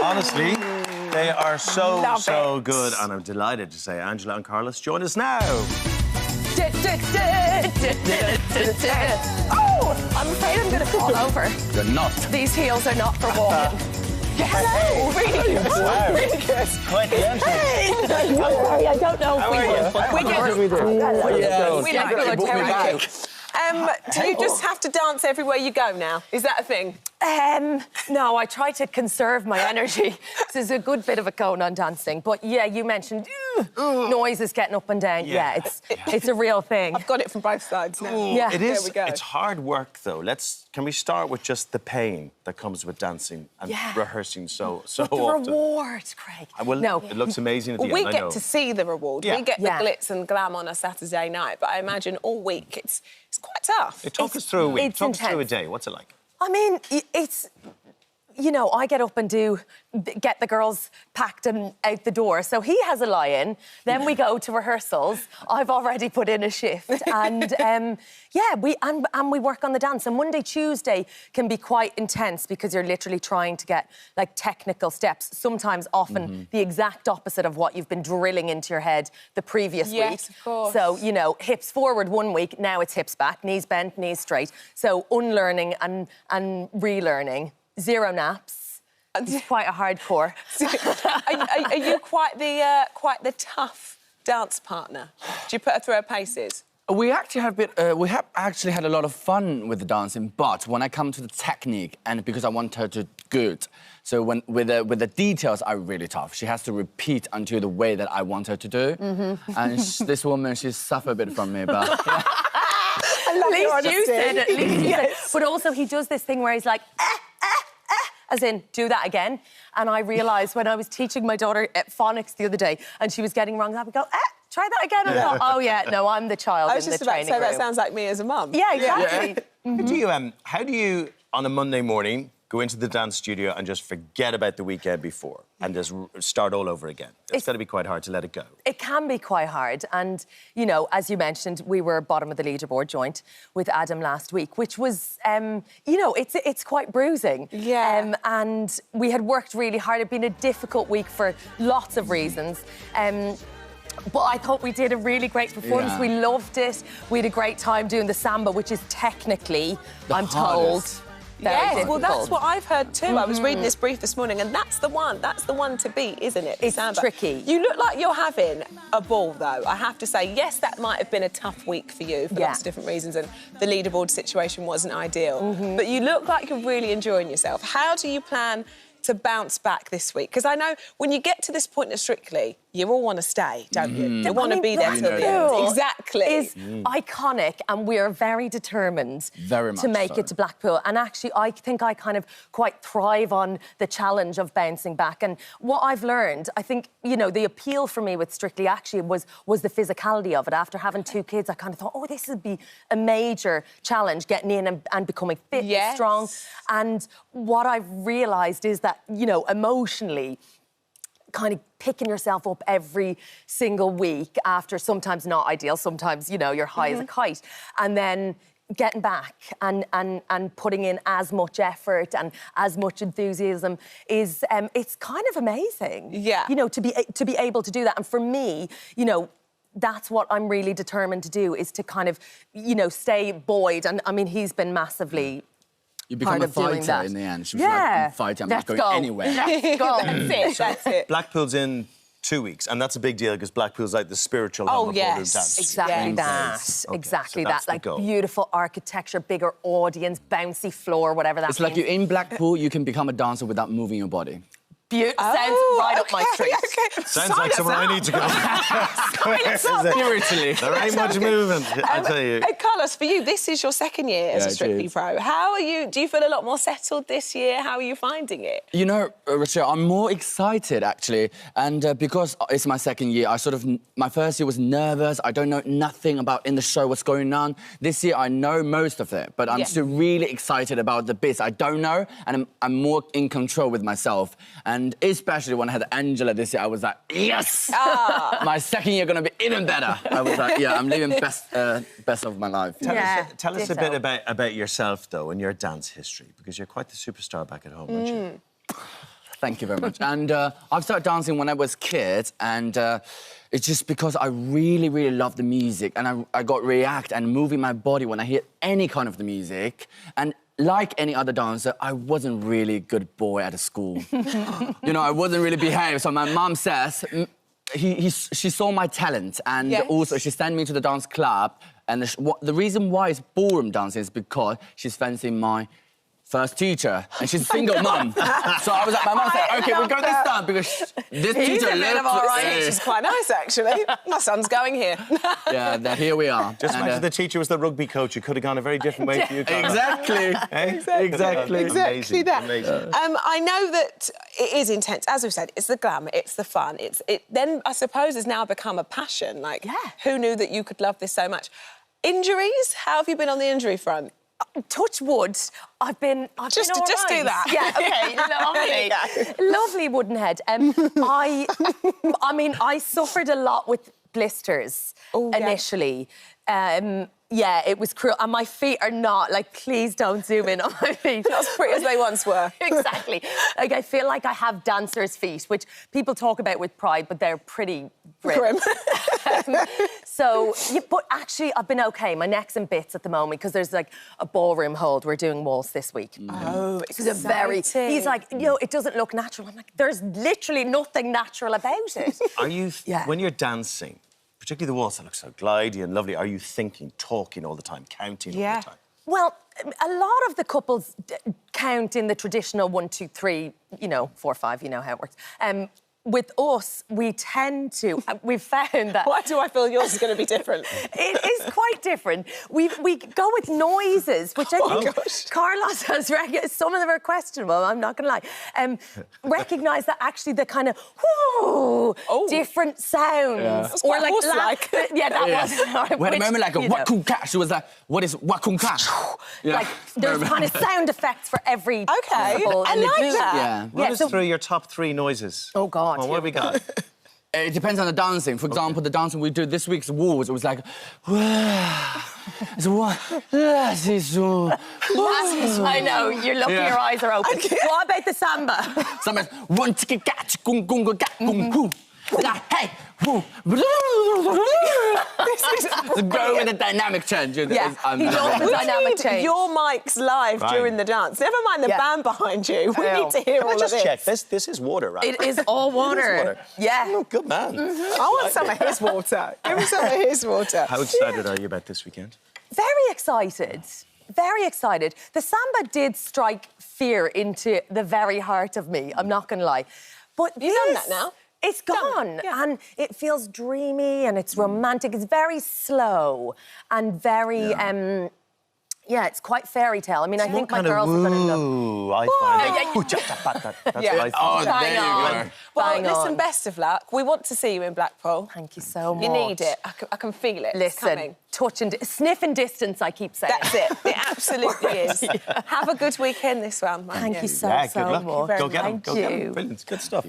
Honestly, they are so good, and I'm delighted to say Angela and Carlos join us now. Oh, I'm afraid I'm going to fall over. You're not. These heels are not for walking. Hello, really good. Wow. Really good. Quite the entrance. Hey. I'm sorry, I don't know if we get We like good. How are you? Do you just have to dance everywhere you go now? Is that a thing? No, I try to conserve my energy. There's a good bit of a cone on dancing. But yeah, you mentioned noises getting up and down. Yeah, it's a real thing. I've got it from both sides now. Yeah. It is. There we go. It's hard work, though. Can we start with just the pain that comes with dancing and rehearsing so the often? reward, Craig. No. It looks amazing at the end, We I get know. to see the reward. Yeah. We get the glitz and glam on a Saturday night, but I imagine all week it's quite tough. Talk us through a week. It's Talk us through a intense. day. What's it like? I mean, it's... You know, I get up and get the girls packed and out the door. So he has a lie-in. Then we go to rehearsals. I've already put in a shift. And, we work on the dance. And Monday, Tuesday can be quite intense because you're literally trying to get, like, technical steps. Sometimes, often, the exact opposite of what you've been drilling into your head the previous week. Yes, of course. So, you know, hips forward one week, now it's hips back, knees bent, knees straight. So unlearning and relearning. 0 naps. It's quite a hardcore. Are you quite the tough dance partner? Do you put her through her paces? We actually had a lot of fun with the dancing, but when I come to the technique, and because I want her to good, so with the details are really tough. She has to repeat until the way that I want her to do. And this woman, she's suffered a bit from me, but... At least you said it. But also he does this thing where he's like, as in, do that again. And I realised when I was teaching my daughter at phonics the other day and she was getting wrong, I would go, try that again. And I thought, oh, yeah, no, I'm the child in the training I was just about to say, that sounds like me as a mum. Yeah, exactly. How do you, on a Monday morning, go into the dance studio and just forget about the weekend before and just start all over again? It's got to be quite hard to let it go. It can be quite hard. And, you know, as you mentioned, we were bottom of the leaderboard joint with Adam last week, which was, you know, it's quite bruising. Yeah. And we had worked really hard. It had been a difficult week for lots of reasons. But I thought we did a really great performance. Yeah. We loved it. We had a great time doing the Samba, which is technically, I'm told... Yes, well, that's what I've heard too. I was reading this brief this morning, and that's the one to beat, isn't it? It's Samba. tricky. You look like you're having a ball, though. I have to say, yes, that might have been a tough week for you for lots of different reasons, and the leaderboard situation wasn't ideal. But you look like you're really enjoying yourself. How do you plan to bounce back this week? Because I know when you get to this point of Strictly, you all want to stay, don't you? You want to be there till the end. Exactly. Is iconic, and we are very determined to make it to Blackpool. And actually, I think I kind of quite thrive on the challenge of bouncing back. And what I've learned, I think, you know, the appeal for me with Strictly actually was the physicality of it. After having 2 kids, I kind of thought, oh, this would be a major challenge, getting in and becoming fit and strong. And what I've realised is that, you know, emotionally, kind of picking yourself up every single week after sometimes not ideal, sometimes, you know, you're high as a kite, and then getting back and putting in as much effort and as much enthusiasm is it's kind of amazing. Yeah. You know, to be able to do that. And for me, you know, that's what I'm really determined to do, is to kind of, you know, stay buoyed. And I mean, he's been massively... You become a fighter in the end. She was like, I'm fighting, I'm not going anywhere. Let's go. That's it. Blackpool's in 2 weeks, and that's a big deal because Blackpool's like the spiritual hub of ballroom dance. Exactly that. Okay, exactly that. Like beautiful architecture, bigger audience, bouncy floor, whatever that means. It's like you're in Blackpool, you can become a dancer without moving your body. Sounds right up my street. Sounds like somewhere I need to go. Spiritually. There ain't much movement, I tell you. Hey, Carlos, for you, this is your second year as a Strictly Pro. How are you? Do you feel a lot more settled this year? How are you finding it? You know, Rochelle, I'm more excited, actually. And because it's my second year, my first year was nervous. I don't know nothing about in the show what's going on. This year, I know most of it, but I'm still really excited about the bits I don't know, and I'm more in control with myself. And especially when I had Angela this year, I was like, yes! My second year gonna be even better. I was like, yeah, I'm living best of my life. Tell us a bit about yourself, though, and your dance history, because you're quite the superstar back at home, aren't you? Thank you very much. And I've started dancing when I was a kid, and it's just because I really, really love the music, and I got react and moving my body when I hear any kind of the music. And like any other dancer, I wasn't really a good boy at school. You know, I wasn't really behaved. So my mum says she saw my talent, and also she sent me to the dance club. And the reason why it's ballroom dancing is because she's fancying my first teacher, and she's a single mum. So I was like, my mum said, OK, we'll go this time, because this teacher looks... all right. She's quite nice, actually. My son's going here. Yeah, then here we are. Just imagine the teacher was the rugby coach. It could have gone a very different way for you guys. Exactly. Exactly that. I know that it is intense. As we've said, it's the glamour, it's the fun. It then, I suppose, has now become a passion. Like, who knew that you could love this so much? Injuries? How have you been on the injury front? Touch wood. I've been just do that. Yeah, okay, lovely wooden head. I mean, I suffered a lot with blisters initially. Yeah, it was cruel. And my feet are not, like, please don't zoom in on my feet. Not as pretty as they once were. Exactly. Like, I feel like I have dancer's feet, which people talk about with pride, but they're pretty grim. But actually, I've been OK. My neck's in bits at the moment, because there's, like, a ballroom hold. We're doing waltz this week. Oh, it's he's like, you know, it doesn't look natural. I'm like, there's literally nothing natural about it. Are you, when you're dancing, particularly the waltz that looks so glidey and lovely, are you thinking, talking all the time, counting all the time? Well, a lot of the couples count in the traditional 1, 2, 3, you know, 4, 5, you know how it works. With us, we tend to... we've found that... Why do I feel yours is going to be different? It is quite different. We go with noises, which I think Carlos has... Some of them are questionable, I'm not going to lie. Recognise that actually the kind of... different sounds. Or like... Yeah, that was... We had a moment like a wakunka. She was like, what is wakunka? Like, there's kind of sound effects for every... OK, I like that. Run us through your top 3 noises. Oh, God. Well, what have we got? It depends on the dancing. For example, the dancing we do this week's waltz, it was like... I know, you're lucky your eyes are open. What about the samba? Samba, one ticka gat, gung gung gat gung gung. Hey, woo. Go with the dynamic change. Yeah, he loves the dynamic change. Your mics live during the dance. Never mind the band behind you. We need to hear all of this. Just check. This is water, right? It is all water. Yeah. Oh, good man. I want some of his water. Give me some of his water. How excited are you about this weekend? Very excited. Very excited. The samba did strike fear into the very heart of me, I'm not going to lie. But you've done that now. It's gone, and it feels dreamy and it's romantic. It's very slow and very, it's quite fairy tale. I mean, I think my girls are going to love. I find it. That's what I think. Oh, there you go. Well, listen, best of luck. We want to see you in Blackpool. Thank you so much. You need it. I can feel it. Listen, it's coming. Touch and sniff and distance, I keep saying. That's it. It absolutely is. Have a good weekend, this one. Thank you so good luck. much. Go get them. Thank you. Brilliant. Good stuff.